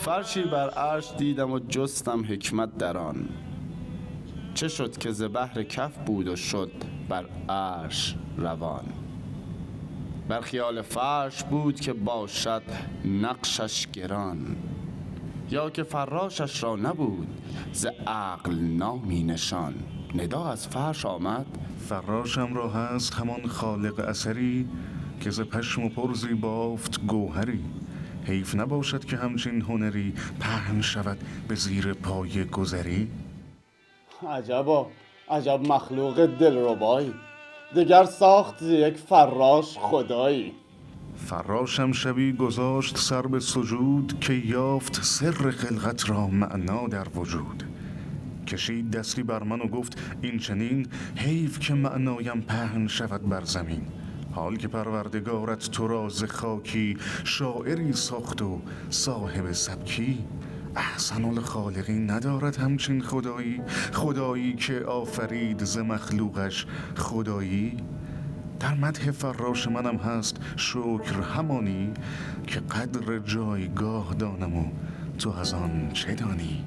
فرشی بر عرش دیدم و جستم حکمت در آن. چه شد که ز بحر کف بود و شد بر عرش روان. بر خیال فرش بود که باشد نقشش گران، یا که فراشش را نبود ز عقل نامی نشان. ندا از فرش آمد فراشم را هست همان خالق اثری، که ز پشم و پرزی بافت گوهری. حیف نباشد که همچین هنری پهن شود به زیر پای گذری. عجبا عجب مخلوق دلربایی، دگر ساخت ز یک فراش خدایی. فراشم شبی گذاشت سر به سجود، که یافت سر خلقت را معنا در وجود. کشید دستی بر من و گفت این چنین، حیف که معنایم پهن شود بر زمین. حال که پروردگارت تو را ز خاکی شاعری ساخت و صاحب سبکی. احسن الخالقین ندارد همچین خدایی، خدایی که آفرید ز مخلوقش خدایی. در مدح فراش منم هست شکر همانی، که قدر جایگاه دانم و تو از آن چه دانی.